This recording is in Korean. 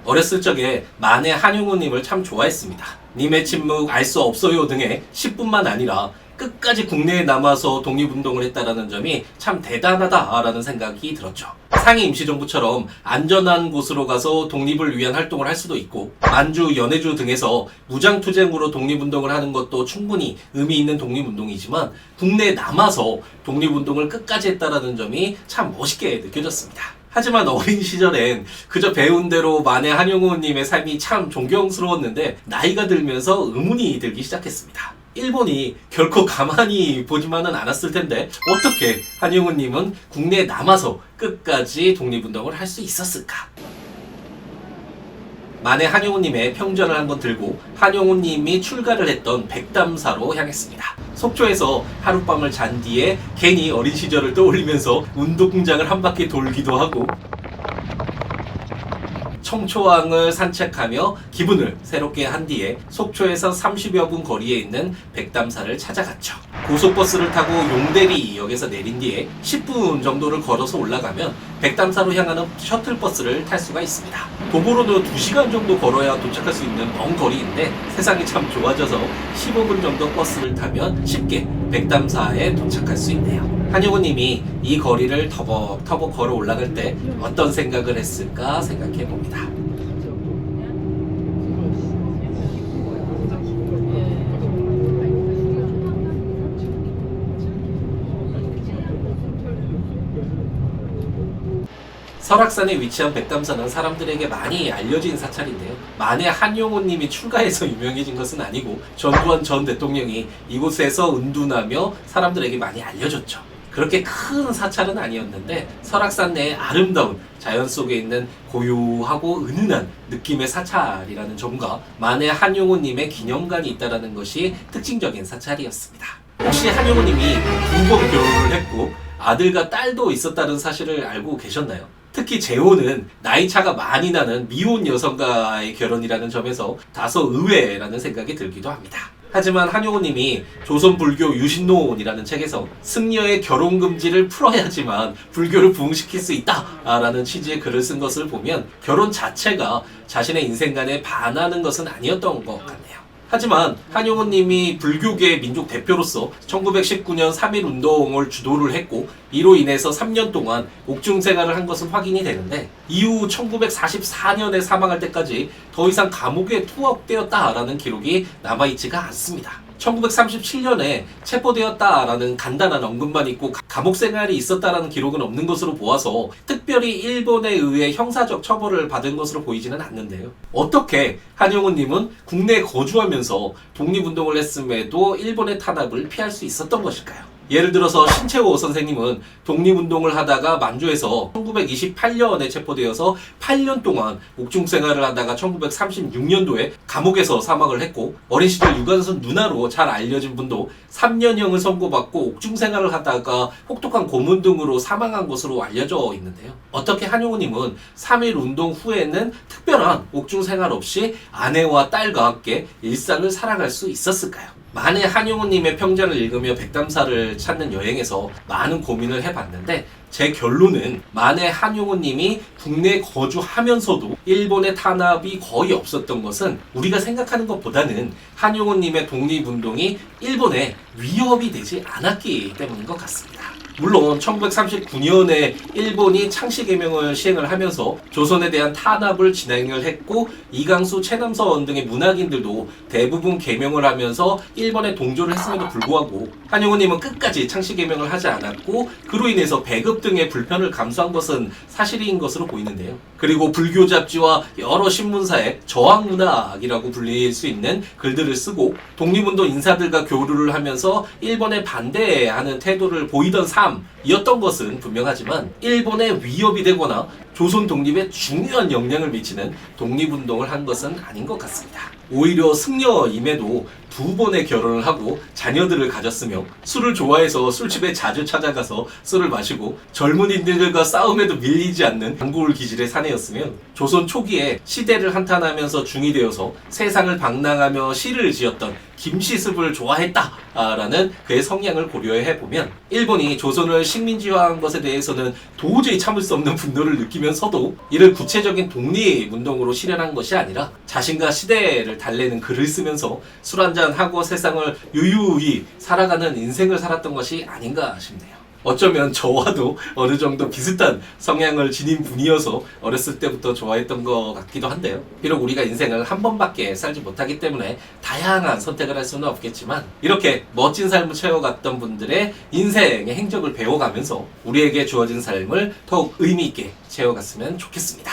어렸을 적에 만해 한용우님을 참 좋아했습니다. 님의 침묵 알 수 없어요 등의 10분만 아니라 끝까지 국내에 남아서 독립운동을 했다는 점이 참 대단하다라는 생각이 들었죠. 상해 임시정부처럼 안전한 곳으로 가서 독립을 위한 활동을 할 수도 있고, 만주, 연해주 등에서 무장투쟁으로 독립운동을 하는 것도 충분히 의미 있는 독립운동이지만 국내에 남아서 독립운동을 끝까지 했다는 점이 참 멋있게 느껴졌습니다. 하지만 어린 시절엔 그저 배운 대로 만해 한용우님의 삶이 참 존경스러웠는데 나이가 들면서 의문이 들기 시작했습니다. 일본이 결코 가만히 보지만은 않았을 텐데 어떻게 한용우님은 국내에 남아서 끝까지 독립운동을 할 수 있었을까? 만해 한용우님의 평전을 한번 들고 한용우님이 출가를 했던 백담사로 향했습니다. 속초에서 하룻밤을 잔 뒤에 괜히 어린 시절을 떠올리면서 운동장을 한 바퀴 돌기도 하고 청초항을 산책하며 기분을 새롭게 한 뒤에 속초에서 30여 분 거리에 있는 백담사를 찾아갔죠. 고속버스를 타고 용대리역에서 내린 뒤에 10분 정도를 걸어서 올라가면 백담사로 향하는 셔틀버스를 탈 수가 있습니다. 도보로도 2시간 정도 걸어야 도착할 수 있는 먼 거리인데 세상이 참 좋아져서 15분 정도 버스를 타면 쉽게 백담사에 도착할 수 있네요. 한용우님이 이 거리를 터벅터벅 걸어 올라갈 때 어떤 생각을 했을까 생각해 봅니다. 설악산에 위치한 백담사는 사람들에게 많이 알려진 사찰인데요. 만해 한용우님이 출가해서 유명해진 것은 아니고 전두환 전 대통령이 이곳에서 은둔하며 사람들에게 많이 알려졌죠. 그렇게 큰 사찰은 아니었는데 설악산 내에 아름다운 자연 속에 있는 고요하고 은은한 느낌의 사찰이라는 점과 만해 한용우님의 기념관이 있다는 것이 특징적인 사찰이었습니다. 혹시 한용우님이 2번 결혼을 했고 아들과 딸도 있었다는 사실을 알고 계셨나요? 특히 재혼은 나이차가 많이 나는 미혼 여성과의 결혼이라는 점에서 다소 의외라는 생각이 들기도 합니다. 하지만 한용우님이 조선불교 유신론이라는 책에서 승려의 결혼금지를 풀어야지만 불교를 부흥시킬 수 있다라는 취지의 글을 쓴 것을 보면 결혼 자체가 자신의 인생관에 반하는 것은 아니었던 것 같네요. 하지만 한용우님이 불교계의 민족 대표로서 1919년 3.1운동을 주도를 했고 이로 인해서 3년 동안 옥중 생활을 한 것은 확인이 되는데 이후 1944년에 사망할 때까지 더 이상 감옥에 투옥되었다라는 기록이 남아있지가 않습니다. 1937년에 체포되었다라는 간단한 언급만 있고 감옥 생활이 있었다라는 기록은 없는 것으로 보아서 특별히 일본에 의해 형사적 처벌을 받은 것으로 보이지는 않는데요. 어떻게 한용우님은 국내에 거주하면서 독립운동을 했음에도 일본의 탄압을 피할 수 있었던 것일까요? 예를 들어서 신채호 선생님은 독립운동을 하다가 만주에서 1928년에 체포되어서 8년 동안 옥중 생활을 하다가 1936년도에 감옥에서 사망을 했고 어린 시절 유관순 누나로 잘 알려진 분도 3년형을 선고받고 옥중 생활을 하다가 혹독한 고문 등으로 사망한 것으로 알려져 있는데요. 어떻게 한용우님은 3.1운동 후에는 특별한 옥중 생활 없이 아내와 딸과 함께 일상을 살아갈 수 있었을까요? 만해 한용우님의 평전을 읽으며 백담사를 찾는 여행에서 많은 고민을 해봤는데 제 결론은 만해 한용우님이 국내에 거주하면서도 일본의 탄압이 거의 없었던 것은 우리가 생각하는 것보다는 한용우님의 독립운동이 일본에 위협이 되지 않았기 때문인 것 같습니다. 물론 1939년에 일본이 창씨개명을 시행을 하면서 조선에 대한 탄압을 진행을 했고 이강수, 최남선 등의 문학인들도 대부분 개명을 하면서 일본에 동조를 했음에도 불구하고 한용우님은 끝까지 창씨개명을 하지 않았고 그로 인해서 배급 등의 불편을 감수한 것은 사실인 것으로 보이는데요. 그리고 불교 잡지와 여러 신문사에 저항문학이라고 불릴 수 있는 글들을 쓰고 독립운동 인사들과 교류를 하면서 일본에 반대하는 태도를 보이던 이었던 것은 분명하지만 일본에 위협이 되거나 조선 독립에 중요한 영향을 미치는 독립운동을 한 것은 아닌 것 같습니다. 오히려 승려임에도 2번의 결혼을 하고 자녀들을 가졌으며 술을 좋아해서 술집에 자주 찾아가서 술을 마시고 젊은이들과 싸움에도 밀리지 않는 단골 기질의 사내였으면 조선 초기에 시대를 한탄하면서 중이 되어서 세상을 방랑하며 시를 지었던 김시습을 좋아했다라는 그의 성향을 고려해 보면 일본이 조선을 식민지화한 것에 대해서는 도저히 참을 수 없는 분노를 느끼면서 느끼면서도 이를 구체적인 독립운동으로 실현한 것이 아니라 자신과 시대를 달래는 글을 쓰면서 술 한잔하고 세상을 유유히 살아가는 인생을 살았던 것이 아닌가 싶네요. 어쩌면 저와도 어느 정도 비슷한 성향을 지닌 분이어서 어렸을 때부터 좋아했던 것 같기도 한데요. 비록 우리가 인생을 한 번밖에 살지 못하기 때문에 다양한 선택을 할 수는 없겠지만 이렇게 멋진 삶을 채워갔던 분들의 인생의 행적을 배워가면서 우리에게 주어진 삶을 더욱 의미 있게 채워갔으면 좋겠습니다.